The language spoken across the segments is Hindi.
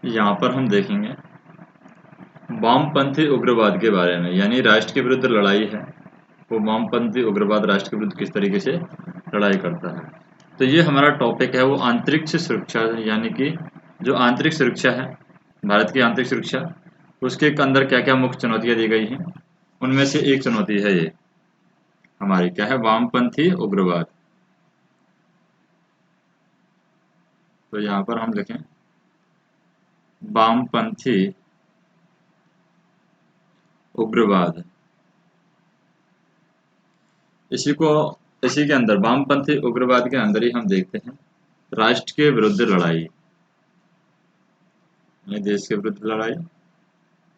यहाँ पर हम देखेंगे वामपंथी उग्रवाद के बारे में, यानी राष्ट्र के विरुद्ध लड़ाई है वो वामपंथी उग्रवाद राष्ट्र के विरुद्ध किस तरीके से लड़ाई करता है। तो ये हमारा टॉपिक है वो आंतरिक सुरक्षा, यानी कि जो आंतरिक सुरक्षा है, भारत की आंतरिक सुरक्षा, उसके अंदर क्या क्या मुख्य चुनौतियां दी गई हैं, उनमें से एक चुनौती है ये हमारी, क्या है, वामपंथी उग्रवाद। तो यहाँ पर हम लिखें वामपंथी उग्रवाद। इसी के अंदर वामपंथी उग्रवाद के अंदर ही हम देखते हैं राष्ट्र के विरुद्ध लड़ाई, यानी देश के विरुद्ध लड़ाई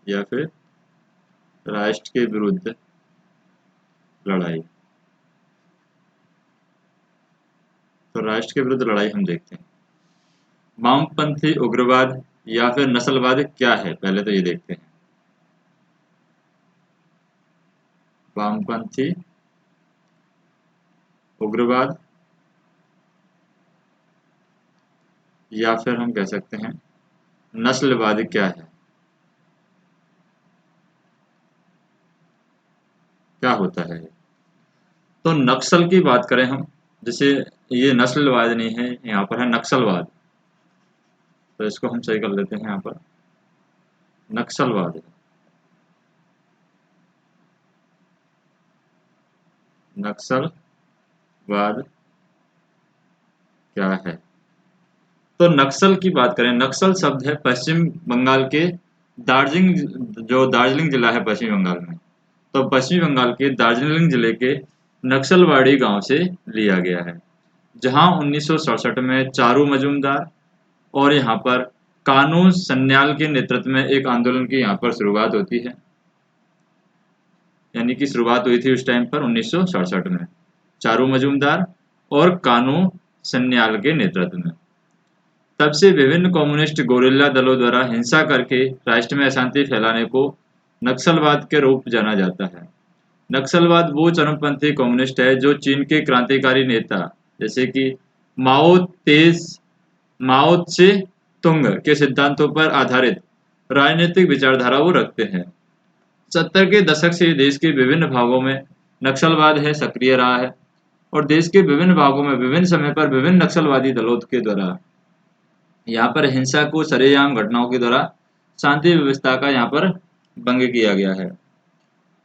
या फिर राष्ट्र के विरुद्ध लड़ाई। तो राष्ट्र के विरुद्ध लड़ाई हम देखते हैं। वामपंथी उग्रवाद या फिर नस्लवाद क्या है, पहले तो ये देखते हैं। वामपंथी उग्रवाद या फिर हम कह सकते हैं नस्लवाद क्या है, क्या होता है। तो नक्सल की बात करें हम, जैसे ये नस्लवाद नहीं है, यहाँ पर है नक्सलवाद, तो इसको हम सही कर लेते हैं, यहाँ पर नक्सलवाद है। नक्सलवाद क्या है। तो नक्सल की बात करें, नक्सल शब्द है पश्चिम बंगाल के दार्जिलिंग जिला है पश्चिम बंगाल में, तो पश्चिम बंगाल के दार्जिलिंग जिले के नक्सलवाड़ी गांव से लिया गया है, जहां 1967 में चारू मजूमदार और यहाँ पर कानू सन्याल के नेतृत्व में एक आंदोलन की यहाँ पर शुरुआत होती है, यानी कि शुरुआत हुई थी उस टाइम पर 1967 में चारू मजूमदार और कानू सन्याल के नेतृत्व में। तब से विभिन्न कम्युनिस्ट गोरिल्ला दलों द्वारा हिंसा करके राष्ट्र में अशांति फैलाने को नक्सलवाद के रूप जाना जाता है। नक्सलवाद वो चरमपंथी कम्युनिस्ट है जो चीन के क्रांतिकारी नेता जैसे कि माओ तेज माओ त्से तुंग के सिद्धांतों पर आधारित राजनीतिक विचारधारा वो रखते हैं। 70 के दशक से देश के विभिन्न भागों में नक्सलवाद है सक्रिय रहा है, और देश के विभिन्न भागों में विभिन्न समय पर विभिन्न नक्सलवादी दलों के द्वारा यहाँ पर हिंसा को सरेआम घटनाओं के द्वारा शांति व्यवस्था का यहाँ पर भंग किया गया है।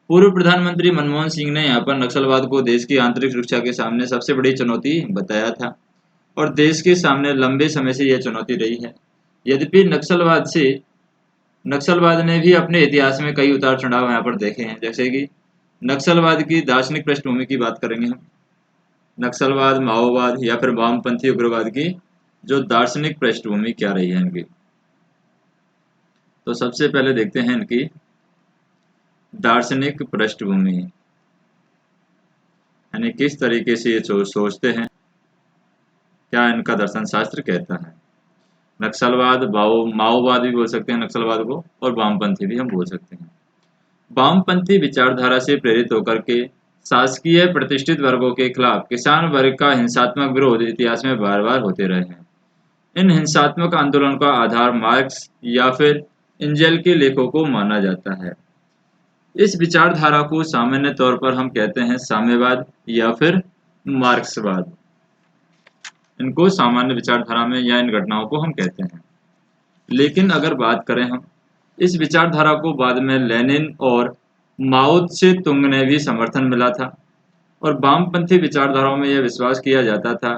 पूर्व प्रधानमंत्री मनमोहन सिंह ने यहाँ पर नक्सलवाद को देश की आंतरिक सुरक्षा के सामने सबसे बड़ी चुनौती बताया था, और देश के सामने लंबे समय से यह चुनौती रही है। यद्यपि नक्सलवाद ने भी अपने इतिहास में कई उतार चढ़ाव यहाँ पर देखे हैं, जैसे कि नक्सलवाद की दार्शनिक पृष्ठभूमि की बात करेंगे हम, नक्सलवाद, माओवाद या फिर वामपंथी उग्रवाद की जो दार्शनिक पृष्ठभूमि क्या रही है इनकी। तो सबसे पहले देखते हैं इनकी दार्शनिक पृष्ठभूमि, यानी किस तरीके से ये सोचते हैं, क्या इनका दर्शन शास्त्र कहता है। नक्सलवाद, माओवाद भी बोल सकते हैं नक्सलवाद को, और वामपंथी भी हम बोल सकते हैं। वामपंथी विचारधारा से प्रेरित होकर के शासकीय प्रतिष्ठित वर्गों के खिलाफ किसान वर्ग का हिंसात्मक विरोध इतिहास में बार बार होते रहे हैं। इन हिंसात्मक आंदोलन का आधार मार्क्स या फिर एंजेल के लेखों को माना जाता है। इस विचारधारा को सामान्य तौर पर हम कहते हैं साम्यवाद या फिर मार्क्सवाद। इनको सामान्य विचारधारा में या इन घटनाओं को हम कहते हैं। लेकिन अगर बात करें हम, इस विचारधारा को बाद में लेनिन और माओ त्से तुंग ने भी समर्थन मिला था, और वामपंथी विचारधाराओं में यह विश्वास किया जाता था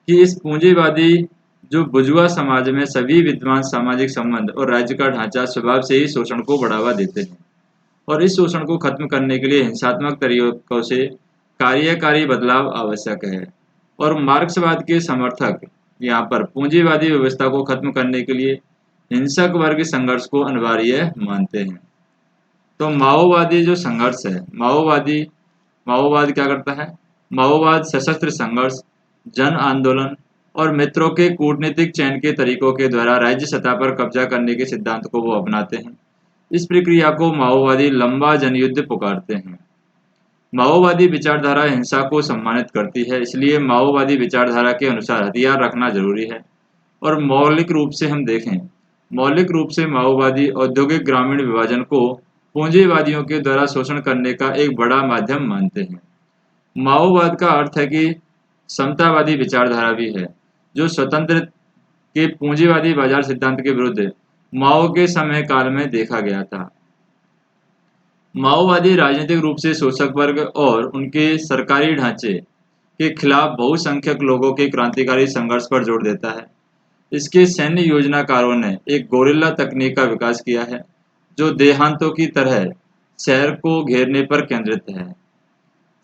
कि इस पूंजीवादी जो बुर्जुआ समाज में सभी विद्यमान सामाजिक संबंध और राज्य का ढांचा स्वभाव से ही शोषण को बढ़ावा देते हैं, और इस शोषण को खत्म करने के लिए हिंसात्मक तरीकों से कार्यकारी बदलाव आवश्यक है। और मार्क्सवाद के समर्थक यहाँ पर पूंजीवादी व्यवस्था को खत्म करने के लिए हिंसक वर्ग संघर्ष को अनिवार्य मानते हैं। तो माओवादी जो संघर्ष है, माओवाद क्या करता है, माओवाद सशस्त्र संघर्ष, जन आंदोलन और मित्रों के कूटनीतिक चयन के तरीकों के द्वारा राज्य सतह पर कब्जा करने के सिद्धांत को वो अपनाते हैं। इस प्रक्रिया को माओवादी लंबा जनयुद्ध पुकारते हैं। माओवादी विचारधारा हिंसा को सम्मानित करती है, इसलिए माओवादी विचारधारा के अनुसार हथियार रखना जरूरी है। और मौलिक रूप से हम देखें, मौलिक रूप से माओवादी औद्योगिक ग्रामीण विभाजन को पूंजीवादियों के द्वारा शोषण करने का एक बड़ा माध्यम मानते हैं। माओवाद का अर्थ है कि समतावादी विचारधारा भी है, जो स्वतंत्र के पूंजीवादी बाजार सिद्धांत के विरुद्ध माओ के समय काल में देखा गया था। माओवादी राजनीतिक रूप से शोषक वर्ग और उनके सरकारी ढांचे के खिलाफ बहुसंख्यक लोगों के क्रांतिकारी संघर्ष पर जोर देता है। इसके सैन्य योजनाकारों ने एक गोरिल्ला तकनीक का विकास किया है, जो देहांतों की तरह शहर को घेरने पर केंद्रित है।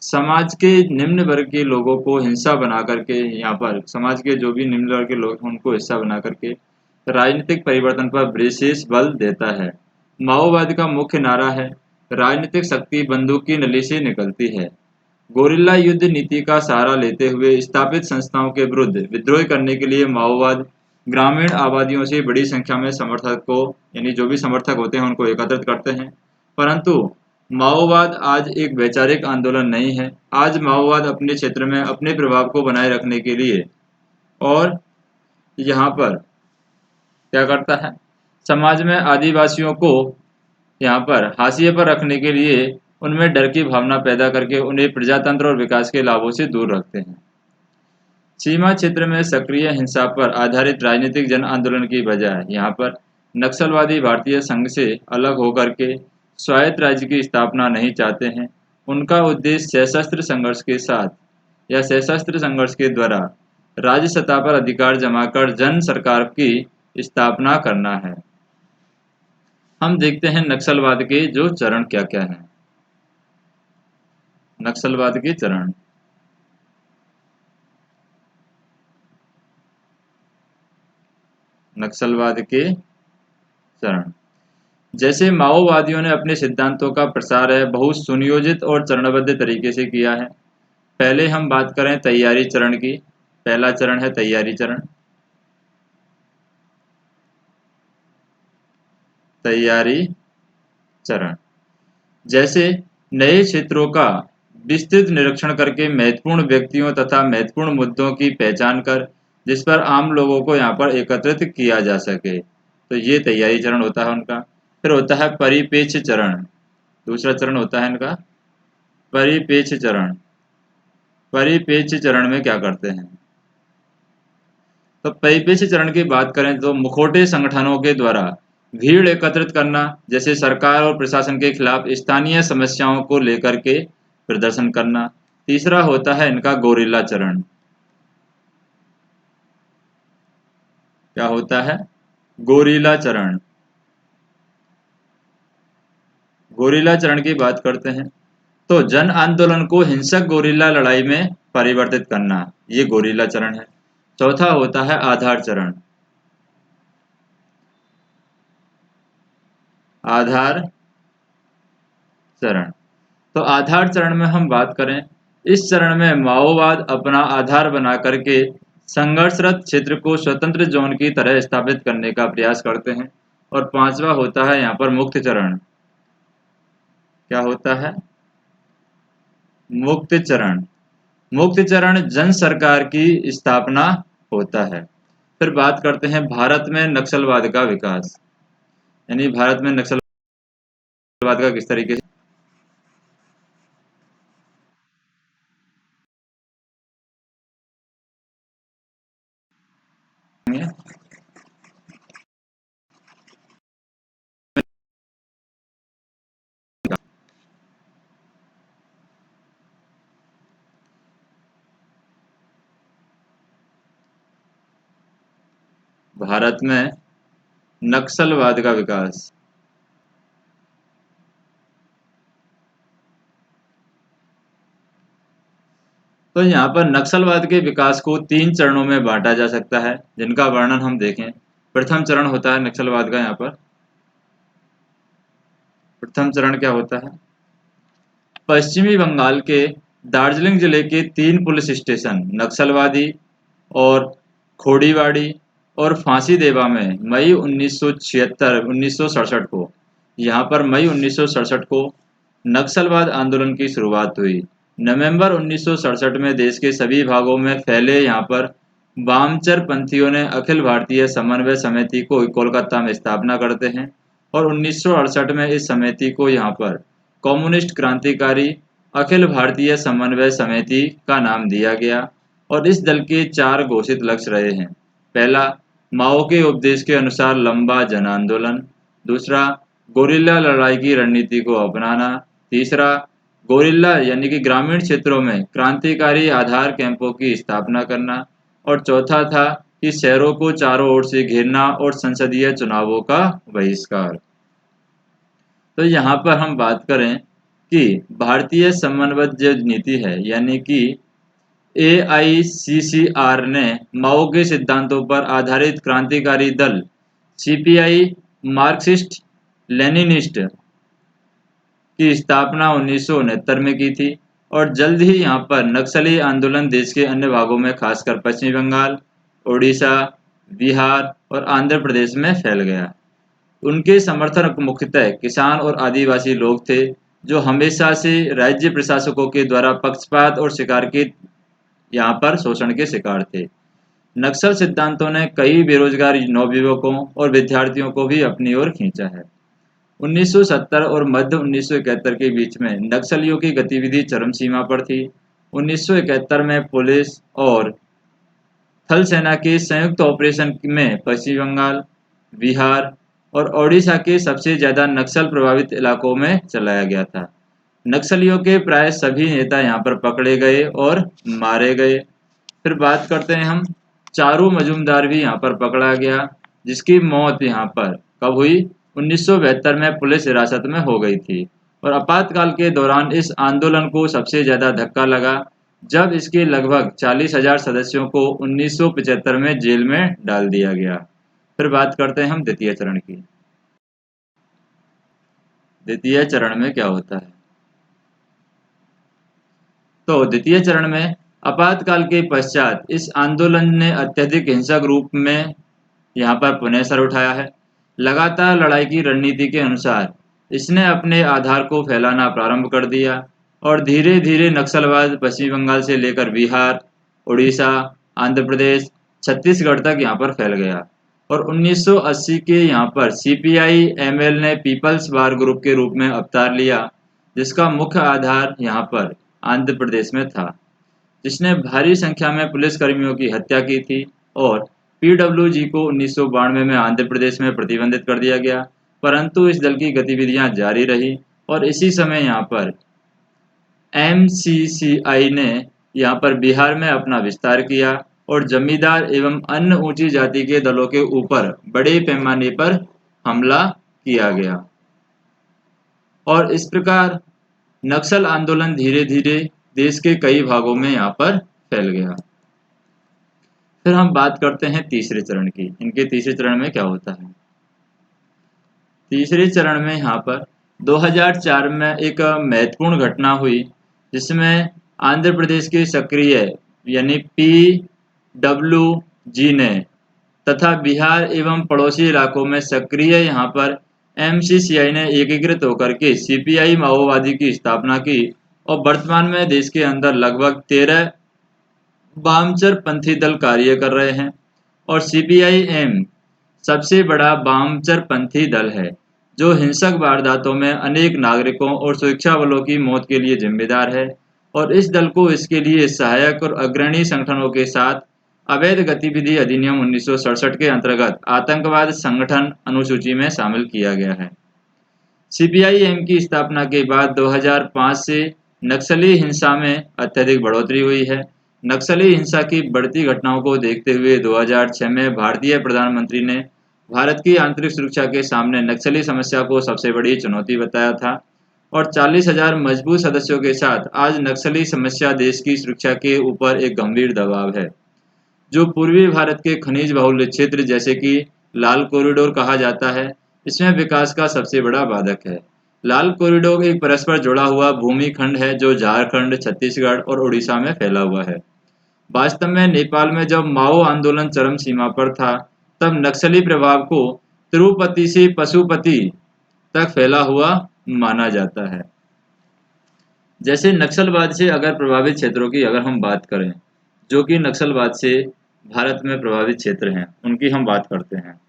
समाज के निम्न वर्ग के लोगों को हिंसा बना करके, यहाँ पर समाज के जो भी निम्न वर्ग के लोग हैं उनको हिस्सा बना करके राजनीतिक परिवर्तन पर विशेष बल देता है। माओवाद का मुख्य नारा है, राजनीतिक शक्ति बंदूक की नली से निकलती है। गोरिल्ला युद्ध नीति का सहारा लेते हुए स्थापित संस्थाओं के विरुद्ध विद्रोह करने के लिए माओवाद ग्रामीण आबादियों से बड़ी संख्या में समर्थक को, यानी जो भी समर्थक होते हैं उनको एकत्रित करते हैं। परंतु माओवाद आज एक वैचारिक आंदोलन नहीं है। आज माओवाद अपने क्षेत्र में अपने प्रभाव को बनाए रखने के लिए और यहाँ पर क्या करता है, समाज में आदिवासियों को यहाँ पर हाशिए पर रखने के लिए उनमें डर की भावना पैदा करके उन्हें प्रजातंत्र और विकास के लाभों से दूर रखते हैं। सीमा क्षेत्र में सक्रिय हिंसा पर आधारित राजनीतिक जन आंदोलन की बजाय यहाँ पर नक्सलवादी भारतीय संघ से अलग होकर के स्वायत्त राज्य की स्थापना नहीं चाहते हैं। उनका उद्देश्य सशस्त्र संघर्ष के साथ या सशस्त्र संघर्ष के द्वारा राज्य सत्ता पर अधिकार जमाकर जन सरकार की स्थापना करना है। हम देखते हैं नक्सलवाद के जो चरण क्या क्या हैं। नक्सलवाद के चरण, नक्सलवाद के चरण, जैसे माओवादियों ने अपने सिद्धांतों का प्रसार है बहुत सुनियोजित और चरणबद्ध तरीके से किया है। पहले हम बात करें तैयारी चरण की। पहला चरण है तैयारी चरण। तैयारी चरण जैसे नए क्षेत्रों का विस्तृत निरीक्षण करके महत्वपूर्ण व्यक्तियों तथा महत्वपूर्ण मुद्दों की पहचान कर जिस पर आम लोगों को यहाँ पर एकत्रित किया जा सके, तो ये तैयारी चरण होता है उनका। फिर होता है परिपेक्ष चरण। दूसरा चरण होता है इनका परिपेक्ष चरण। परिपेक्ष चरण में क्या करते हैं, तो परिपेक्ष चरण की बात करें तो मुखौटे संगठनों के द्वारा भीड़ एकत्रित करना, जैसे सरकार और प्रशासन के खिलाफ स्थानीय समस्याओं को लेकर के प्रदर्शन करना। तीसरा होता है इनका गोरिल्ला चरण। क्या होता है, गोरिल्ला चरण। गोरिल्ला चरण की बात करते हैं तो जन आंदोलन को हिंसक गोरिल्ला लड़ाई में परिवर्तित करना, ये गोरिल्ला चरण है। चौथा होता है आधार चरण। आधार चरण, तो आधार चरण में हम बात करें, इस चरण में माओवाद अपना आधार बना करके संघर्षरत क्षेत्र को स्वतंत्र जोन की तरह स्थापित करने का प्रयास करते हैं। और पांचवा होता है यहाँ पर मुक्त चरण। क्या होता है, मुक्त चरण। मुक्त चरण जन सरकार की स्थापना होता है। फिर बात करते हैं भारत में नक्सलवाद का विकास, यानी भारत में नक्सलवाद का किस तरीके से भारत में नक्सलवाद का विकास। तो यहाँ पर नक्सलवाद के विकास को 3 चरणों में बांटा जा सकता है, जिनका वर्णन हम देखें। प्रथम चरण होता है नक्सलवाद का, यहाँ पर प्रथम चरण क्या होता है, पश्चिमी बंगाल के दार्जिलिंग जिले के 3 पुलिस स्टेशन नक्सलवादी और खोड़ीवाड़ी और फांसी देवा में मई 1967 को, यहाँ पर मई 1967 को नक्सलवाद आंदोलन की शुरुआत हुई। नवंबर 1967 में देश के सभी भागों में फैले यहाँ पर वामचर पंथियों ने अखिल भारतीय समन्वय समिति को कोलकाता में स्थापना करते हैं और 1968 में इस समिति को यहाँ पर कम्युनिस्ट क्रांतिकारी अखिल भारतीय समन्वय समिति का नाम दिया गया और इस दल के 4 घोषित लक्ष्य रहे हैं। पहला, माओ के उपदेश के अनुसार लंबा जन आंदोलन। दूसरा, गोरिल्ला लड़ाई की रणनीति को अपनाना। तीसरा, गोरिल्ला यानी कि ग्रामीण क्षेत्रों में क्रांतिकारी आधार कैंपों की स्थापना करना। और चौथा था कि शहरों को चारों ओर से घेरना और संसदीय चुनावों का बहिष्कार। तो यहाँ पर हम बात करें कि भारतीय समन्वय नीति है यानी कि AICCR ने माओ के सिद्धांतों पर आधारित क्रांतिकारी दल CPI मार्क्सिस्ट लेनिनिस्ट की स्थापना 1969 में की थी और जल्द ही यहाँ पर नक्सली आंदोलन देश के अन्य भागों में खासकर पश्चिमी बंगाल, ओडिशा, बिहार और आंध्र प्रदेश में फैल गया। उनके समर्थक मुख्यतः किसान और आदिवासी लोग थे जो हमेशा से राज्य प्रशासकों के द्वारा पक्षपात और शिकार के यहाँ पर शोषण के शिकार थे। नक्सल सिद्धांतों ने कई बेरोजगार नवयुवकों और विद्यार्थियों को भी अपनी ओर खींचा है। 1970 और मध्य 1971 के बीच में नक्सलियों की गतिविधि चरम सीमा पर थी। 1971 में पुलिस और थल सेना के संयुक्त ऑपरेशन में पश्चिम बंगाल, बिहार और ओडिशा के सबसे ज्यादा नक्सल प्रभावित इलाकों में चलाया गया था। नक्सलियों के प्राय सभी नेता यहाँ पर पकड़े गए और मारे गए। फिर बात करते हैं हम, चारू मजूमदार भी यहाँ पर पकड़ा गया जिसकी मौत यहाँ पर कब हुई? 1972 में पुलिस हिरासत में हो गई थी और आपातकाल के दौरान इस आंदोलन को सबसे ज्यादा धक्का लगा जब इसके लगभग 40,000 सदस्यों को 1975 में जेल में डाल दिया गया। फिर बात करते हैं हम द्वितीय चरण की। द्वितीय चरण में क्या होता है? तो द्वितीय चरण में आपातकाल के पश्चात इस आंदोलन ने अत्यधिक हिंसक रूप में यहाँ पर पुनः सर उठाया है। लगातार लड़ाई की रणनीति के अनुसार इसने अपने आधार को फैलाना प्रारंभ कर दिया और धीरे धीरे नक्सलवाद पश्चिम बंगाल से लेकर बिहार, उड़ीसा, आंध्र प्रदेश, छत्तीसगढ़ तक यहाँ पर फैल गया और 1980 के यहाँ पर CPI-ML ने पीपल्स वार ग्रुप के रूप में अवतार लिया जिसका मुख्य आधार यहाँ पर आंध्र प्रदेश में था, जिसने भारी संख्या में पुलिसकर्मियों की हत्या की थी और PWG को 1992 में आंध्र प्रदेश में प्रतिबंधित कर दिया गया, परंतु इस दल की गतिविधियां जारी रही और इसी समय यहाँ पर MCCI ने यहाँ पर बिहार में अपना विस्तार किया और जमींदार एवं अन्य ऊंची जाति के दलों के ऊपर बड़े पैमाने पर हमला किया गया और इस प्रकार नक्सल आंदोलन धीरे धीरे देश के कई भागों में यहाँ पर फैल गया। फिर हम बात करते हैं तीसरे चरण की। इनके तीसरे चरण में क्या होता है? तीसरे चरण में यहाँ पर 2004 में एक महत्वपूर्ण घटना हुई जिसमें आंध्र प्रदेश के सक्रिय यानी PWG ने तथा बिहार एवं पड़ोसी इलाकों में सक्रिय यहाँ पर MCCI ने एकीकृत होकर के CPI माओवादी की स्थापना की और वर्तमान में देश के अंदर लगभग 13 वामचर पंथी दल कार्य कर रहे हैं और CPI-M सबसे बड़ा वामचर पंथी दल है जो हिंसक वारदातों में अनेक नागरिकों और सुरक्षा बलों की मौत के लिए जिम्मेदार है और इस दल को इसके लिए सहायक और अग्रणी संगठनों के साथ अवैध गतिविधि अधिनियम 1967 के अंतर्गत आतंकवाद संगठन अनुसूची में शामिल किया गया है। CPI-M की स्थापना के बाद 2005 से नक्सली हिंसा में अत्यधिक बढ़ोतरी हुई है। नक्सली हिंसा की बढ़ती घटनाओं को देखते हुए 2006 में भारतीय प्रधानमंत्री ने भारत की आंतरिक सुरक्षा के सामने नक्सली समस्या को सबसे बड़ी चुनौती बताया था और 40,000 मजबूत सदस्यों के साथ आज नक्सली समस्या देश की सुरक्षा के ऊपर एक गंभीर दबाव है जो पूर्वी भारत के खनिज बहुल क्षेत्र जैसे कि लाल कॉरिडोर कहा जाता है, इसमें विकास का सबसे बड़ा बाधक है। लाल कॉरिडोर एक परस्पर जुड़ा हुआ भूमि खंड है जो झारखंड, छत्तीसगढ़ और उड़ीसा में फैला हुआ है। वास्तव में नेपाल में जब माओ आंदोलन चरम सीमा पर था तब नक्सली प्रभाव को तिरुपति से पशुपति तक फैला हुआ माना जाता है। जैसे नक्सलवाद से अगर प्रभावित क्षेत्रों की अगर हम बात करें जो कि नक्सलवाद से भारत में प्रभावित क्षेत्र हैं उनकी हम बात करते हैं।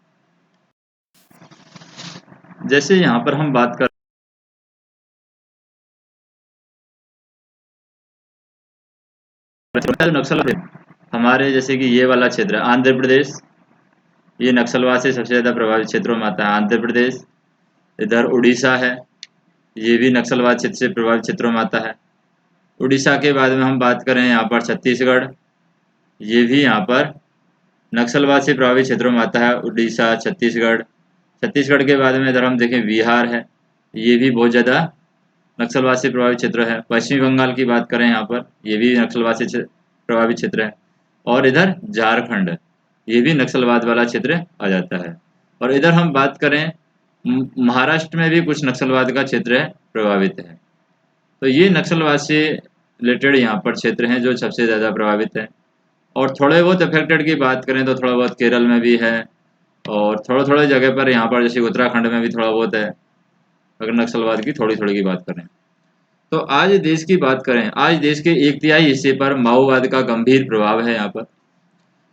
जैसे यहाँ पर हम बात कर नक्सल हमारे, जैसे कि ये वाला क्षेत्र है आंध्र प्रदेश, ये नक्सलवाद से सबसे ज़्यादा प्रभावित क्षेत्रों में आता है आंध्र प्रदेश। इधर उड़ीसा है, ये भी नक्सलवाद क्षेत्र से प्रभावित क्षेत्रों में आता है। उड़ीसा के बाद में हम बात करें यहाँ पर छत्तीसगढ़, ये भी यहाँ पर नक्सलवाद से प्रभावित क्षेत्रों में आता है उड़ीसा, छत्तीसगढ़। छत्तीसगढ़ के बाद में इधर हम देखें बिहार है, ये भी बहुत ज़्यादा नक्सलवाद से प्रभावित क्षेत्र है। पश्चिमी बंगाल की बात करें यहाँ पर, ये भी नक्सलवाद से प्रभावित क्षेत्र है। और इधर झारखंड, ये भी नक्सलवाद वाला क्षेत्र आ जाता है। और इधर हम बात करें महाराष्ट्र में भी कुछ नक्सलवाद का क्षेत्र है प्रभावित है। तो ये नक्सलवाद से रिलेटेड यहाँ पर क्षेत्र हैं जो सबसे ज़्यादा प्रभावित है। और थोड़े बहुत अफेक्टेड की बात करें तो थोड़ा बहुत केरल में भी है, और थोड़े थोड़े जगह पर यहाँ पर जैसे उत्तराखंड में भी थोड़ा बहुत है, अगर नक्सलवाद की थोड़ी थोड़ी की बात करें। तो आज देश की बात करें, आज देश के 1/3 हिस्से पर माओवाद का गंभीर प्रभाव है। यहाँ पर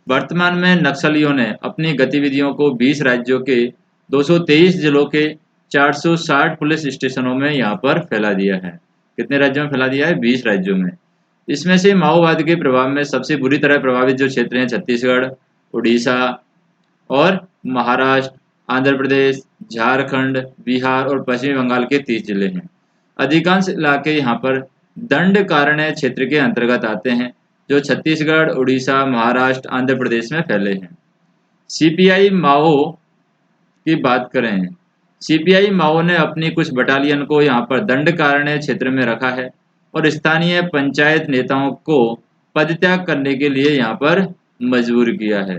वर्तमान में नक्सलियों ने अपनी गतिविधियों को 20 राज्यों के 223 जिलों के 460 पुलिस स्टेशनों में यहाँ पर फैला दिया है। कितने राज्यों में फैला दिया है? 20 राज्यों में। इसमें से माओवाद के प्रभाव में सबसे बुरी तरह प्रभावित जो क्षेत्र हैं छत्तीसगढ़, उड़ीसा और महाराष्ट्र, आंध्र प्रदेश, झारखंड, बिहार और पश्चिमी बंगाल के 30 जिले हैं। अधिकांश इलाके यहाँ पर दंडकारण्य क्षेत्र के अंतर्गत आते हैं, जो छत्तीसगढ़, उड़ीसा, महाराष्ट्र, आंध्र प्रदेश में फैले हैं। सीपीआई माओ की बात करें, सीपीआई माओ ने अपनी कुछ बटालियन को यहाँ पर दंडकारण्य क्षेत्र में रखा है और स्थानीय पंचायत नेताओं को पदत्याग करने के लिए यहाँ पर मजबूर किया है,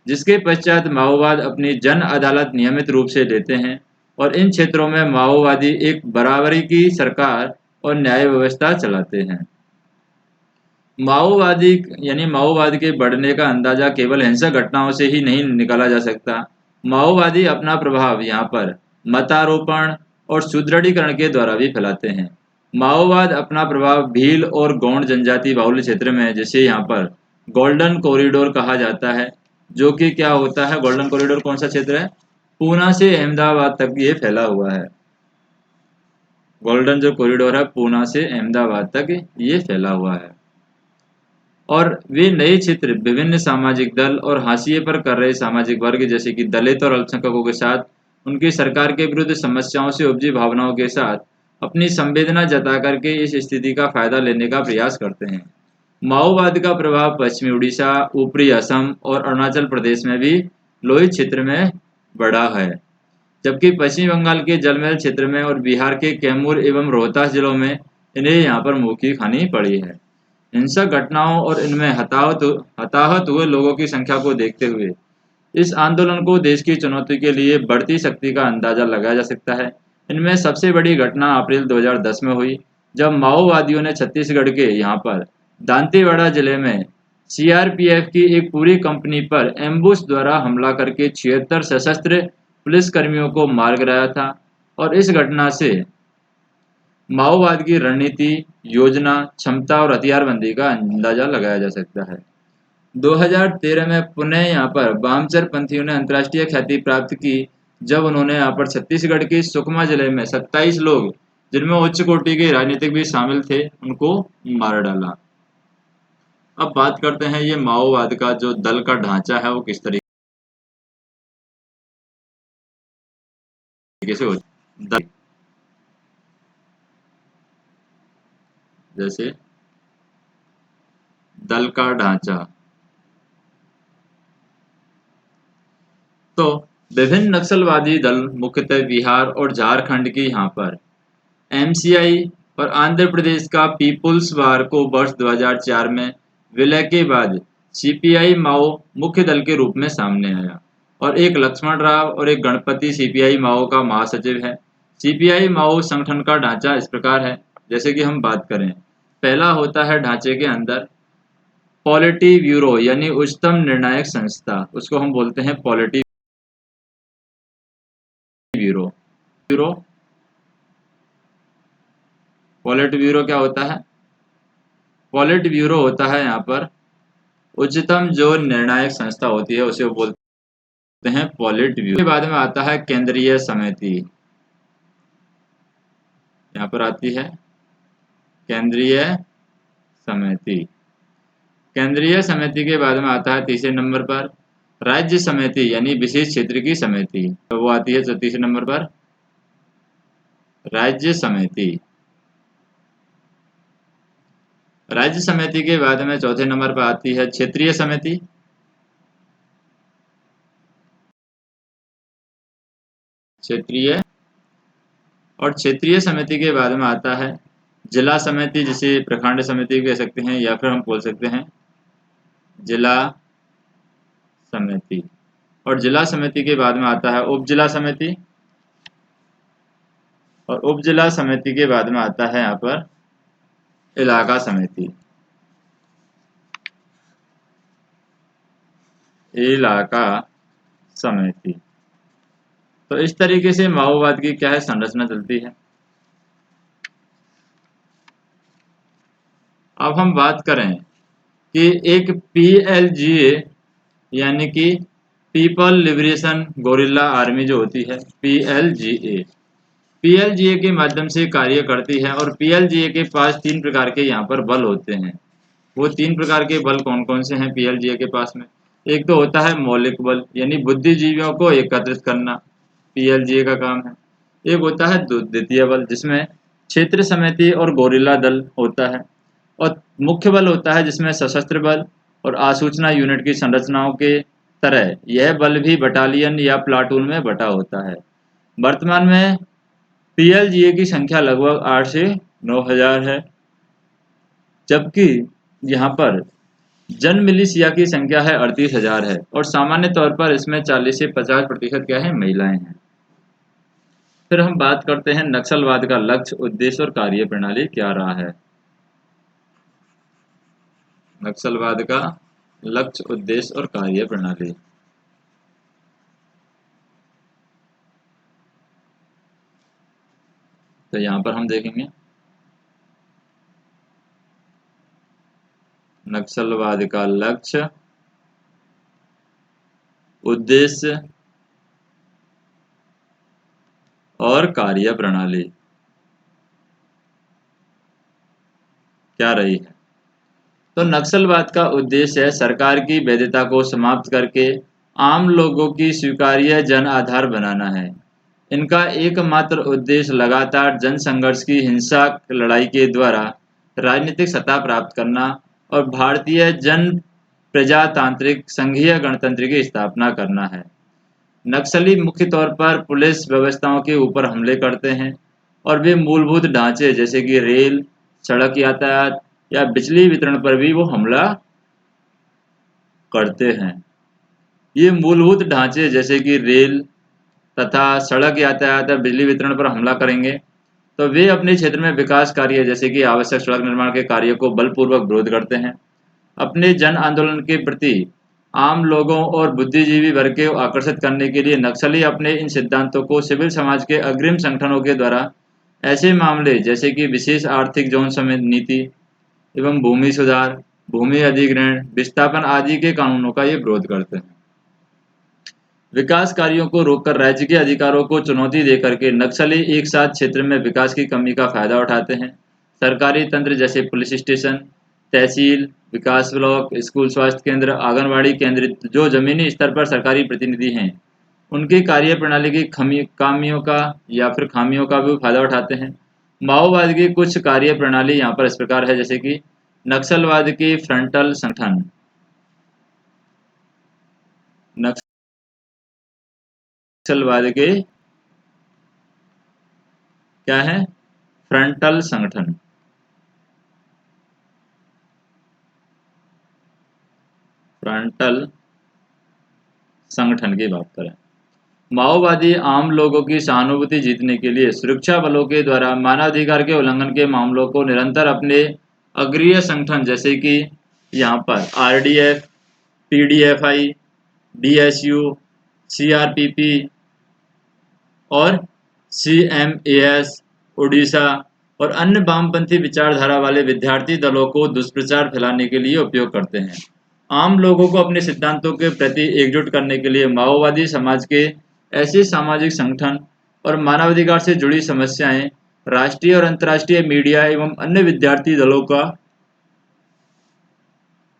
जिसके पश्चात माओवाद अपनी जन अदालत नियमित रूप से लेते हैं और इन क्षेत्रों में माओवादी एक बराबरी की सरकार और न्याय व्यवस्था चलाते हैं। माओवादी यानी माओवाद के बढ़ने का अंदाजा केवल हिंसक घटनाओं से ही नहीं निकाला जा सकता। माओवादी अपना प्रभाव यहाँ पर मतारोपण और सुदृढ़ीकरण के द्वारा भी फैलाते हैं। माओवाद अपना प्रभाव भील और गौंड जनजाति बाहुल्य क्षेत्र में, जैसे यहाँ पर गोल्डन कॉरिडोर कहा जाता है, जो कि क्या होता है, गोल्डन कॉरिडोर कौन सा क्षेत्र है? पूना से अहमदाबाद तक ये फैला हुआ है। गोल्डन जो कॉरिडोर है पूना से अहमदाबाद तक ये फैला हुआ है। और वे नए क्षेत्र विभिन्न सामाजिक दल और हाशिए पर कर रहे सामाजिक वर्ग जैसे कि दलित और अल्पसंख्यकों के साथ उनकी सरकार के विरुद्ध समस्याओं से उपजी भावनाओं के साथ अपनी संवेदना जता करके इस स्थिति का फायदा लेने का प्रयास करते हैं। माओवाद का प्रभाव पश्चिमी उड़ीसा, ऊपरी असम और अरुणाचल प्रदेश में भी लोहित क्षेत्र में बढ़ा है, जबकि पश्चिम बंगाल के जलमहल क्षेत्र में और बिहार के कैमूर एवं रोहतास जिलों में इन्हें यहाँ पर मुँह की खानी पड़ी है। हिंसक घटनाओं और इनमें हताहत हुए लोगों की संख्या को देखते हुए इस आंदोलन को देश की चुनौती के लिए बढ़ती शक्ति का अंदाजा लगाया जा सकता है। इनमें सबसे बड़ी घटना अप्रैल 2010 में हुई, जब माओवादियों ने छत्तीसगढ़ के यहाँ पर दांतेवाड़ा जिले में सीआरपीएफ की एक पूरी कंपनी पर एम्बुश द्वारा हमला करके 76 सशस्त्र पुलिसकर्मियों को मार गिराया था। और इस घटना से माओवाद की रणनीति, योजना, क्षमता और हथियारबंदी का अंदाजा लगाया जा सकता है। 2013 में पुनः यहाँ पर वामचर पंथियों ने अंतर्राष्ट्रीय ख्याति प्राप्त की, जब उन्होंने यहाँ पर छत्तीसगढ़ के सुकमा जिले में 27 लोग, जिनमें उच्च कोटि के राजनीतिक भी शामिल थे, उनको मार डाला। अब बात करते हैं ये माओवाद का जो दल का ढांचा है वो किस तरीके से हो। दल जैसे दल का ढांचा, तो विभिन्न नक्सलवादी दल मुख्यतः बिहार और झारखंड की यहाँ पर एमसीआई और आंध्र प्रदेश का पीपुल्स वार को वर्ष 2004 में विलय के बाद सीपीआई माओ मुख्य दल के रूप में सामने आया और एक लक्ष्मण राव और एक गणपति सीपीआई माओ का महासचिव है। सीपीआई माओ संगठन का ढांचा इस प्रकार है, जैसे कि हम बात करें, पहला होता है ढांचे के अंदर पॉलिटी ब्यूरो यानी उच्चतम निर्णायक संस्था, उसको हम बोलते हैं पॉलिटी ब्यूरो। ब्यूरो पॉलिट ब्यूरो क्या होता है? पॉलिट ब्यूरो होता है यहाँ पर उच्चतम जो निर्णायक संस्था होती है उसे वो बोलते हैं पॉलिट ब्यूरो। के बाद में आता है केंद्रीय समिति, यहाँ पर आती है केंद्रीय समिति। केंद्रीय समिति के बाद में आता है तीसरे नंबर पर राज्य समिति यानी विशेष क्षेत्र की समिति, तो वो आती है तीसरे नंबर पर राज्य समिति। राज्य समिति के बाद में चौथे नंबर पर आती है क्षेत्रीय समिति। क्षेत्रीय और क्षेत्रीय समिति के बाद में आता है जिला समिति, जिसे प्रखंड समिति कह सकते हैं या फिर हम बोल सकते हैं जिला समिति। और जिला समिति के बाद में आता है उप जिला समिति, और उप जिला समिति के बाद में आता है यहाँ पर इलाका समिति। इलाका समिति। तो इस तरीके से माओवाद की क्या है संरचना चलती है। अब हम बात करें कि एक PLGA यानी कि पीपल लिबरेशन गोरिल्ला आर्मी जो होती है PLGA के माध्यम से कार्य करती है। और PLGA के पास 3 प्रकार के यहाँ पर बल होते हैं। वो 3 प्रकार के बल कौन कौन से हैं PLGA के पास में। एक तो होता है मौलिक बल यानी बुद्धिजीवियों को एकत्रित करना, PLGA का काम है। एक होता है द्वितीय बल जिसमें क्षेत्र समिति और गोरिल्ला दल होता है। और मुख्य बल होता है जिसमें सशस्त्र बल और आसूचना यूनिट की संरचनाओं के तरह यह बल भी बटालियन या प्लाटून में बटा होता है। वर्तमान में PLGA की संख्या लगभग 8 से 9,000 है, जबकि यहाँ पर जन मिलिशिया की संख्या है 38,000 है। और सामान्य तौर पर इसमें 40 से 50% क्या है महिलाएं हैं। फिर हम बात करते हैं नक्सलवाद का लक्ष्य, उद्देश्य और कार्य प्रणाली क्या रहा है। नक्सलवाद का लक्ष्य, उद्देश्य और कार्य प्रणाली। तो यहाँ पर हम देखेंगे नक्सलवाद का लक्ष्य, उद्देश्य और कार्य प्रणाली क्या रही है। तो नक्सलवाद का उद्देश्य है सरकार की वैधता को समाप्त करके आम लोगों की स्वीकार्य जन आधार बनाना है। इनका एकमात्र उद्देश्य लगातार जन संघर्ष की हिंसक लड़ाई के द्वारा राजनीतिक सत्ता प्राप्त करना और भारतीय जन प्रजातांत्रिक संघीय गणतंत्र की स्थापना करना है। नक्सली मुख्य तौर पर पुलिस व्यवस्थाओं के ऊपर हमले करते हैं और वे मूलभूत ढांचे जैसे कि रेल, सड़क यातायात या बिजली वितरण पर भी वो हमला करते हैं। ये मूलभूत ढांचे जैसे कि रेल तथा सड़क यातायात या बिजली वितरण पर हमला करेंगे तो वे अपने क्षेत्र में विकास कार्य जैसे कि आवश्यक सड़क निर्माण के कार्य को बलपूर्वक विरोध करते हैं। अपने जन आंदोलन के प्रति आम लोगों और बुद्धिजीवी वर्ग को आकर्षित करने के लिए नक्सली अपने इन सिद्धांतों को सिविल समाज के अग्रिम संगठनों के द्वारा ऐसे मामले जैसे कि विशेष आर्थिक जोन समेत नीति एवं भूमि सुधार, भूमि अधिग्रहण, विस्थापन आदि के कानूनों का ये विरोध करते हैं। विकास कार्यों को रोककर राज्य के अधिकारों को चुनौती देकर के नक्सली एक साथ क्षेत्र में विकास की कमी का फायदा उठाते हैं। सरकारी तंत्र जैसे पुलिस स्टेशन, तहसील, विकास ब्लॉक, स्कूल, स्वास्थ्य केंद्र, आंगनबाड़ी केंद्र जो जमीनी स्तर पर सरकारी प्रतिनिधि हैं उनकी कार्य प्रणाली की खामियों का या फिर खामियों का भी फायदा उठाते हैं। माओवाद की कुछ कार्य प्रणाली यहाँ पर इस प्रकार है जैसे कि नक्सलवाद के फ्रंटल संगठन, नक्सलवाद के क्या है फ्रंटल संगठन। फ्रंटल संगठन की बात करें, माओवादी आम लोगों की सहानुभूति जीतने के लिए सुरक्षा बलों के द्वारा मानवाधिकार के उल्लंघन के मामलों को निरंतर अपने अग्रीय संगठन जैसे कि यहाँ पर RDF, PDFI, DSU, CRPP और CMAS, उड़ीसा और अन्य वामपंथी विचारधारा वाले विद्यार्थी दलों को दुष्प्रचार फैलाने के लिए उपयोग करते हैं। आम लोगों को अपने सिद्धांतों के प्रति एकजुट करने के लिए माओवादी समाज के ऐसे सामाजिक संगठन और मानवाधिकार से जुड़ी समस्याएं राष्ट्रीय और अंतर्राष्ट्रीय मीडिया एवं अन्य विद्यार्थी दलों का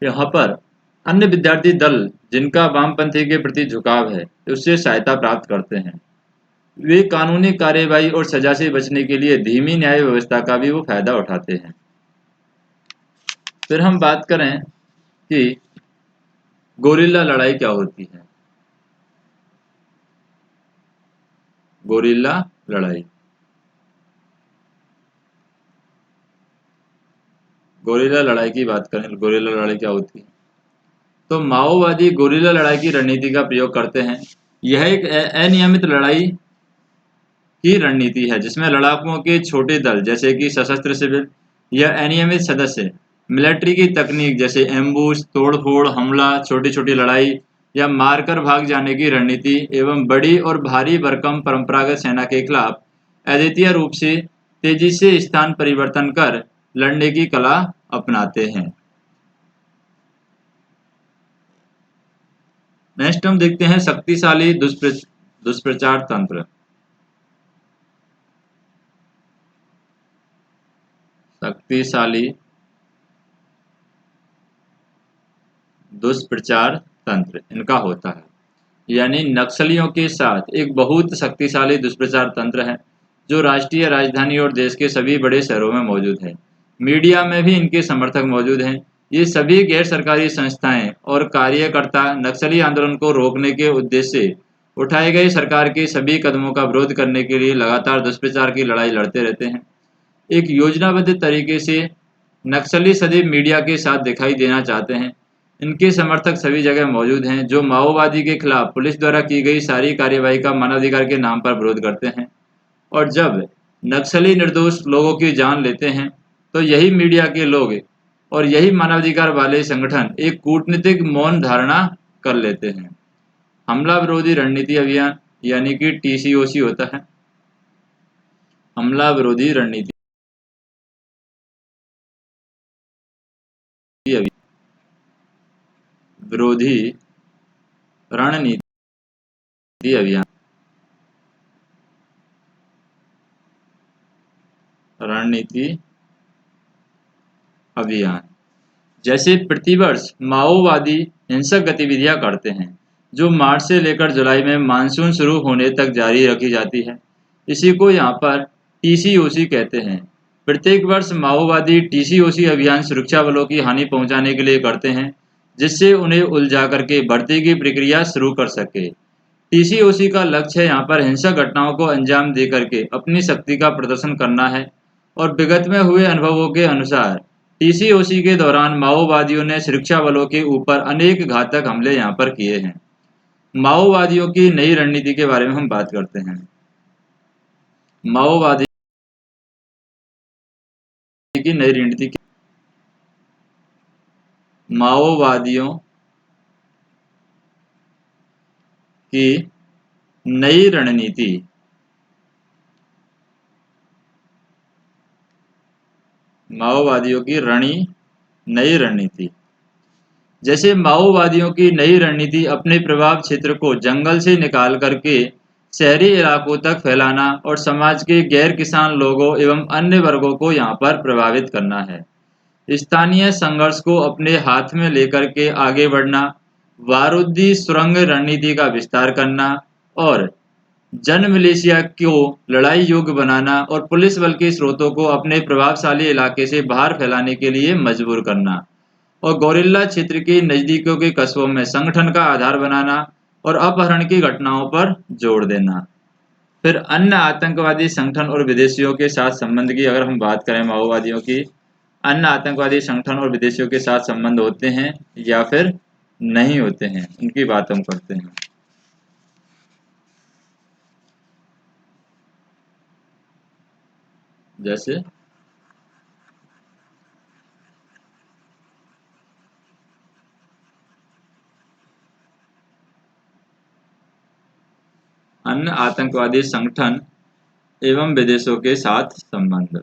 यहाँ पर अन्य विद्यार्थी दल जिनका वामपंथी के प्रति झुकाव है उससे सहायता प्राप्त करते हैं। वे कानूनी कार्यवाही और सजा से बचने के लिए धीमी न्याय व्यवस्था का भी वो फायदा उठाते हैं। फिर हम बात करें कि गोरिल्ला लड़ाई क्या होती है। गोरिल्ला लड़ाई, गोरिल्ला लड़ाई की बात करें, गोरिल्ला लड़ाई क्या होती है, तो माओवादी गोरिल्ला लड़ाई की रणनीति का प्रयोग करते हैं। यह एक अनियमित लड़ाई की रणनीति है जिसमें लड़ाकुओं के छोटे दल जैसे कि सशस्त्र शिविर या अनियमित सदस्य मिलिट्री की तकनीक जैसे एम्बुश, तोड़फोड़, हमला, छोटी छोटी लड़ाई या मारकर भाग जाने की रणनीति एवं बड़ी और भारी भरकम परंपरागत सेना के खिलाफ अद्वितीय रूप से तेजी से स्थान परिवर्तन कर लड़ने की कला अपनाते हैं। नेक्स्ट हम देखते हैं शक्तिशाली दुष्प्रचार तंत्र। शक्तिशाली दुष्प्रचार तंत्र इनका होता है, यानी नक्सलियों के साथ एक बहुत शक्तिशाली दुष्प्रचार तंत्र है जो राष्ट्रीय राजधानी और देश के सभी बड़े शहरों में मौजूद है। मीडिया में भी इनके समर्थक मौजूद हैं। ये सभी गैर सरकारी संस्थाएं और कार्यकर्ता नक्सली आंदोलन को रोकने के उद्देश्य से उठाए गए सरकार के सभी कदमों का विरोध करने के लिए लगातार दुष्प्रचार की लड़ाई लड़ते रहते हैं। एक योजनाबद्ध तरीके से नक्सली सदैव मीडिया के साथ दिखाई देना चाहते हैं। इनके समर्थक सभी जगह मौजूद हैं जो माओवादी के खिलाफ पुलिस द्वारा की गई सारी कार्यवाही का मानवाधिकार के नाम पर विरोध करते हैं। और जब नक्सली निर्दोष लोगों की जान लेते हैं तो यही मीडिया के लोग और यही मानवाधिकार वाले संगठन एक कूटनीतिक मौन धारणा कर लेते हैं। हमला विरोधी रणनीति अभियान यानी कि टीसीओसी होता है। हमला विरोधी रणनीति विरोधी रणनीति अभियान रणनीति अभियान जैसे प्रतिवर्ष माओवादी हिंसक गतिविधियां करते हैं जो मार्च से लेकर जुलाई में मानसून शुरू होने तक जारी रखी जाती है। इसी को यहाँ पर टीसीओसी कहते हैं। प्रत्येक वर्ष माओवादी टीसीओसी अभियान सुरक्षा बलों की हानि पहुंचाने के लिए करते हैं जिससे उन्हें उलझा करके भर्ती की प्रक्रिया शुरू कर सके। टीसीओसी का लक्ष्य यहाँ पर हिंसक घटनाओं को अंजाम दे करके अपनी शक्ति का प्रदर्शन करना है। और विगत में हुए अनुभवों के अनुसार टीसीओसी के दौरान माओवादियों ने सुरक्षा बलों के ऊपर अनेक घातक हमले यहाँ पर किए हैं। माओवादियों की नई रणनीति के बारे में हम बात करते हैं। माओवादी की नई रणनीति, माओवादियों की नई रणनीति माओवादियों की नई रणनीति जैसे माओवादियों की नई रणनीति अपने प्रभाव क्षेत्र को जंगल से निकाल करके शहरी इलाकों तक फैलाना और समाज के गैर किसान लोगों एवं अन्य वर्गों को यहाँ पर प्रभावित करना है। स्थानीय संघर्ष को अपने हाथ में लेकर के आगे बढ़ना, बारूदी सुरंग रणनीति का विस्तार करना और जन मिलिशिया को लड़ाई योग्य बनाना और पुलिस बल के स्रोतों को अपने प्रभावशाली इलाके से बाहर फैलाने के लिए मजबूर करना और गोरिल्ला क्षेत्र के नजदीकों के कस्बों में संगठन का आधार बनाना और अपहरण की घटनाओं पर जोर देना। फिर अन्य आतंकवादी संगठन और विदेशियों के साथ संबंध की अगर हम बात करें, माओवादियों की अन्य आतंकवादी संगठन और विदेशियों के साथ संबंध होते हैं या फिर नहीं होते हैं, उनकी बात हम करते हैं। जैसे अन्य आतंकवादी संगठन एवं विदेशों के साथ संबंध।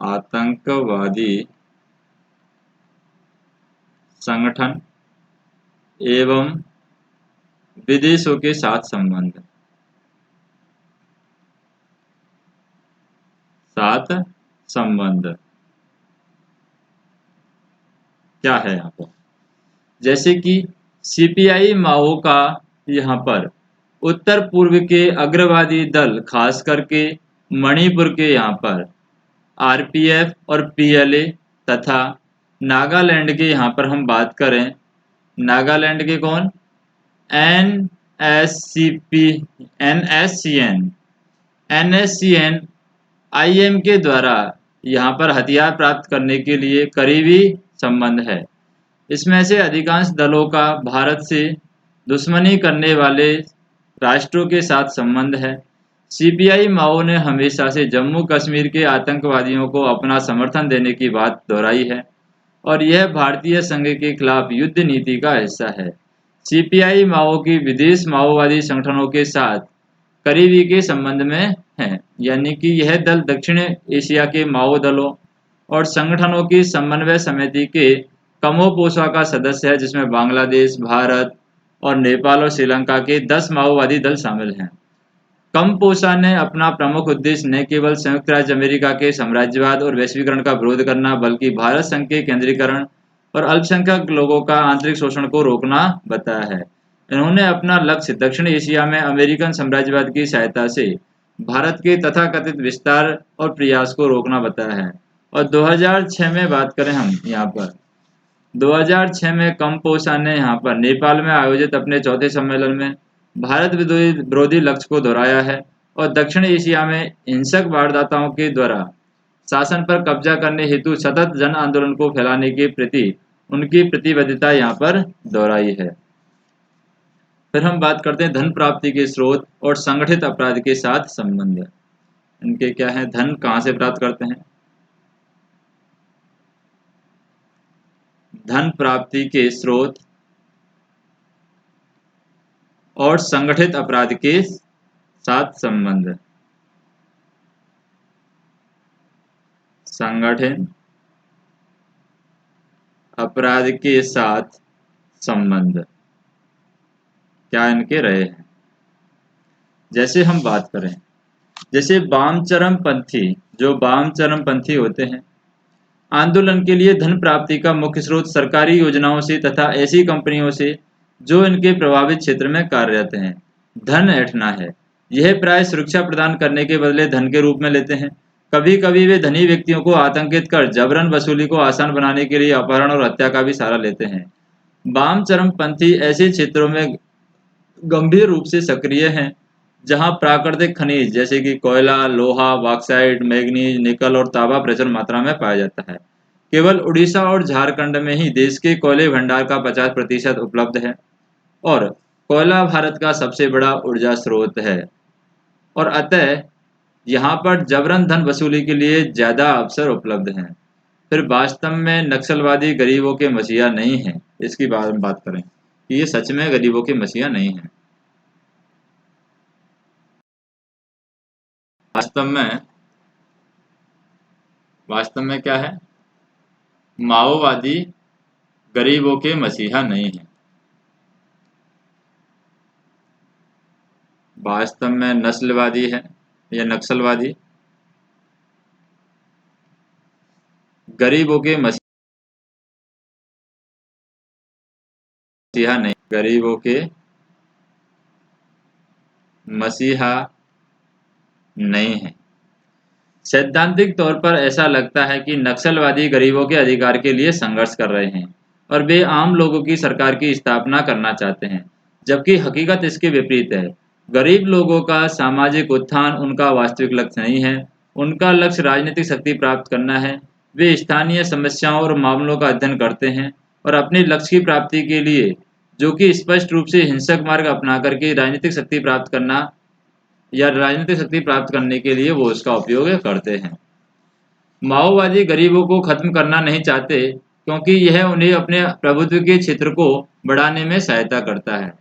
आतंकवादी संगठन एवं विदेशों के साथ संबंध। क्या है यहाँ पर, जैसे कि सीपीआई माओ का यहाँ पर उत्तर पूर्व के अग्रवादी दल, खास करके मणिपुर के यहाँ पर आरपीएफ और पीएलए, तथा नागालैंड के यहाँ पर हम बात करें, नागालैंड के कौन, एनएससीपी एनएससीएन आईएम के द्वारा यहाँ पर हथियार प्राप्त करने के लिए करीबी संबंध है। इसमें से अधिकांश दलों का भारत से दुश्मनी करने वाले राष्ट्रों के साथ संबंध है। सीपीआई माओ ने हमेशा से जम्मू कश्मीर के आतंकवादियों को अपना समर्थन देने की बात दोहराई है और यह भारतीय संघ के खिलाफ युद्ध नीति का हिस्सा है। सीपीआई माओ की विदेश माओवादी संगठनों के साथ करीबी के संबंध में है, यानी कि यह दल दक्षिण एशिया के माओ दलों और संगठनों की समन्वय समिति के कमोपोसा का सदस्य है, जिसमें बांग्लादेश, भारत और नेपाल और श्रीलंका के 10 माओवादी दल शामिल हैं। कमपोसा ने अपना प्रमुख उद्देश्य न केवल संयुक्त राज्य अमेरिका के साम्राज्यवाद और वैश्वीकरण का विरोध करना, बल्कि भारत संघ के केंद्रीकरण और अल्पसंख्यक लोगों का आंतरिक शोषण को रोकना बताया है। इन्होंने अपना लक्ष्य दक्षिण एशिया में अमेरिकन साम्राज्यवाद की सहायता से भारत के तथाकथित विस्तार और प्रयास को रोकना बताया है। और 2006 में बात करें हम यहाँ पर, 2006 में कमपोसा ने यहाँ पर नेपाल में आयोजित अपने चौथे सम्मेलन में भारत विरोधी लक्ष्य को दोहराया है और दक्षिण एशिया में हिंसक वारदाताओं के द्वारा शासन पर कब्जा करने हेतु सतत जन आंदोलन को फैलाने के प्रति उनकी प्रतिबद्धता यहाँ पर दोहराई है। फिर हम बात करते हैं धन प्राप्ति के स्रोत और संगठित अपराध के साथ संबंध। इनके क्या है, धन कहाँ से प्राप्त करते हैं, धन प्राप्ति के स्रोत और संगठित अपराध के साथ संबंध। संगठित अपराध के साथ संबंध क्या इनके रहे हैं, जैसे हम बात करें, जैसे वाम चरमपंथी, जो वाम चरमपंथी होते हैं, आंदोलन के लिए धन प्राप्ति का मुख्य स्रोत सरकारी योजनाओं से तथा ऐसी कंपनियों से जो इनके प्रभावित क्षेत्र में कार्यरत हैं धन ऐंठना है। यह प्राय सुरक्षा प्रदान करने के बदले धन के रूप में लेते हैं। कभी कभी वे धनी व्यक्तियों को आतंकित कर जबरन वसूली को आसान बनाने के लिए अपहरण और हत्या का भी सहारा लेते हैं। वाम चरमपंथी ऐसे क्षेत्रों में गंभीर रूप से सक्रिय हैं जहां प्राकृतिक खनिज जैसे कि कोयला, लोहा, बॉक्साइट, मैग्नीज, निकल और तांबा प्रचुर मात्रा में पाया जाता है। केवल उड़ीसा और झारखंड में ही देश के कोयले भंडार का 50% उपलब्ध है और कोयला भारत का सबसे बड़ा ऊर्जा स्रोत है और अतः यहाँ पर जबरन धन वसूली के लिए ज़्यादा अवसर उपलब्ध हैं। फिर वास्तव में नक्सलवादी गरीबों के मसीहा नहीं हैं। इसकी बात करें कि ये सच में गरीबों के मसीहा नहीं हैं। वास्तव में क्या है, माओवादी गरीबों के मसीहा नहीं हैं। वास्तव में नस्लवादी है या नक्सलवादी गरीबों के मसीहा नहीं, गरीबों के मसीहा नहीं है। सैद्धांतिक तौर पर ऐसा लगता है कि नक्सलवादी गरीबों के अधिकार के लिए संघर्ष कर रहे हैं और वे आम लोगों की सरकार की स्थापना करना चाहते हैं, जबकि हकीकत इसके विपरीत है। गरीब लोगों का सामाजिक उत्थान उनका वास्तविक लक्ष्य नहीं है, उनका लक्ष्य राजनीतिक शक्ति प्राप्त करना है। वे स्थानीय समस्याओं और मामलों का अध्ययन करते हैं और अपने लक्ष्य की प्राप्ति के लिए, जो कि स्पष्ट रूप से हिंसक मार्ग अपना करके राजनीतिक शक्ति प्राप्त करने के लिए वो उसका उपयोग करते हैं। माओवादी गरीबों को खत्म करना नहीं चाहते क्योंकि यह उन्हें अपने प्रभुत्व के क्षेत्र को बढ़ाने में सहायता करता है।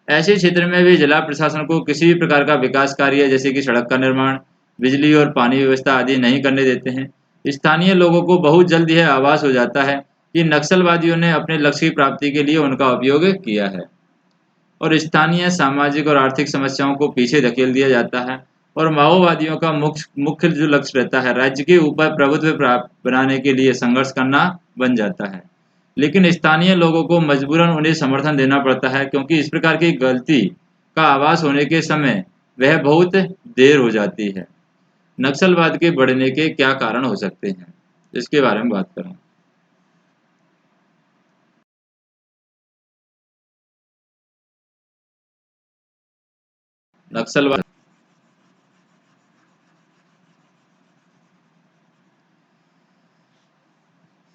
ऐसे क्षेत्र में वे जिला प्रशासन को किसी भी प्रकार का विकास कार्य जैसे कि सड़क का निर्माण, बिजली और पानी व्यवस्था आदि नहीं करने देते हैं। स्थानीय लोगों को बहुत जल्द यह आभास हो जाता है कि नक्सलवादियों ने अपने लक्ष्य की प्राप्ति के लिए उनका उपयोग किया है और स्थानीय सामाजिक और आर्थिक समस्याओं को पीछे धकेल दिया जाता है और माओवादियों का मुख्य जो लक्ष्य रहता है राज्य के ऊपर प्रभुत्व बनाने के लिए संघर्ष करना बन जाता है। लेकिन स्थानीय लोगों को मजबूरन उन्हें समर्थन देना पड़ता है क्योंकि इस प्रकार की गलती का आभास होने के समय वह बहुत देर हो जाती है। नक्सलवाद के बढ़ने के क्या कारण हो सकते हैं, इसके बारे में बात करें। नक्सलवाद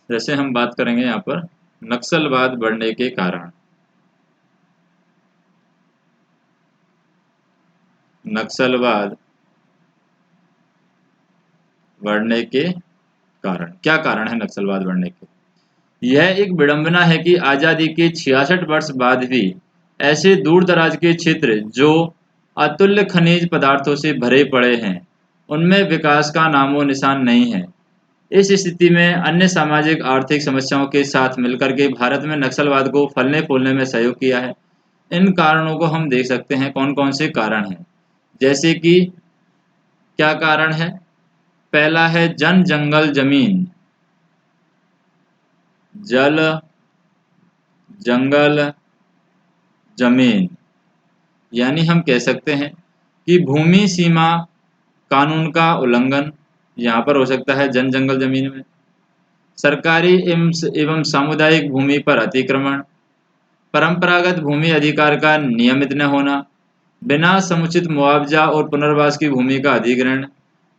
जैसे हम बात करेंगे यहाँ पर नक्सलवाद बढ़ने के कारण। नक्सलवाद बढ़ने के कारण, क्या कारण है नक्सलवाद बढ़ने के? यह एक विडंबना है कि आज़ादी के 66 वर्ष बाद भी ऐसे दूर दराज के क्षेत्र जो अतुल्य खनिज पदार्थों से भरे पड़े हैं उनमें विकास का नामो निशान नहीं है। इस स्थिति में अन्य सामाजिक आर्थिक समस्याओं के साथ मिलकर के भारत में नक्सलवाद को फलने फूलने में सहयोग किया है। इन कारणों को हम देख सकते हैं कौन कौन से कारण हैं। जैसे कि क्या कारण है? पहला है जन जंगल जमीन, जल जंगल जमीन, यानी हम कह सकते हैं कि भूमि सीमा कानून का उल्लंघन यहाँ पर हो सकता है जन जंगल जमीन में। सरकारी एवं सामुदायिक भूमि पर अतिक्रमण, परंपरागत भूमि अधिकार का नियमित न होना, बिना समुचित मुआवजा और पुनर्वास की भूमि का अधिग्रहण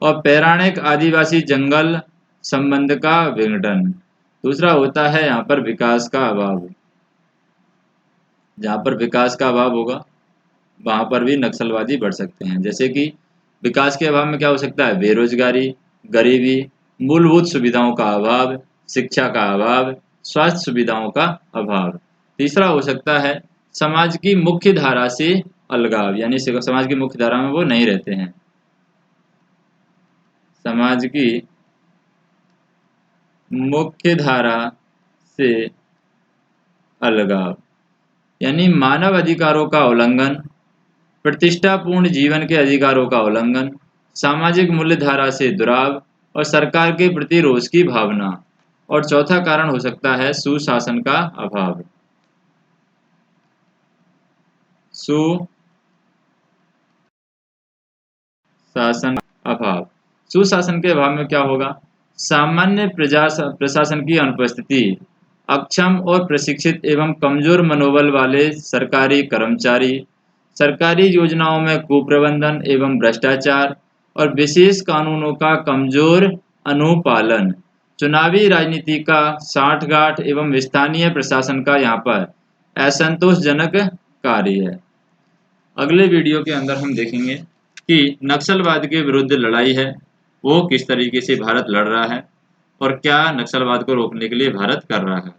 और पौराणिक आदिवासी जंगल संबंध का विघटन। दूसरा होता है यहाँ पर विकास का अभाव। जहाँ पर विकास का अभाव होगा वहाँ पर भी नक्सलवादी बढ़ सकते हैं। जैसे कि विकास के अभाव में क्या हो सकता है? बेरोजगारी, गरीबी, मूलभूत सुविधाओं का अभाव, शिक्षा का अभाव, स्वास्थ्य सुविधाओं का अभाव। तीसरा हो सकता है समाज की मुख्य धारा से अलगाव, यानी समाज की मुख्य धारा में वो नहीं रहते हैं। समाज की मुख्य धारा से अलगाव, यानी मानव अधिकारों का उल्लंघन, प्रतिष्ठापूर्ण जीवन के अधिकारों का उल्लंघन, सामाजिक मूल्यधारा से दुराव और सरकार के प्रति रोष की भावना। और चौथा कारण हो सकता है सुशासन का अभाव। सुशासन अभाव, सुशासन के अभाव में क्या होगा? सामान्य प्रशासन की अनुपस्थिति, अक्षम और प्रशिक्षित एवं कमजोर मनोबल वाले सरकारी कर्मचारी, सरकारी योजनाओं में कुप्रबंधन एवं भ्रष्टाचार और विशेष कानूनों का कमजोर अनुपालन, चुनावी राजनीति का साठगांठ एवं स्थानीय प्रशासन का यहाँ पर असंतोषजनक कार्य है। अगले वीडियो के अंदर हम देखेंगे कि नक्सलवाद के विरुद्ध लड़ाई है वो किस तरीके से भारत लड़ रहा है और क्या नक्सलवाद को रोकने के लिए भारत कर रहा है।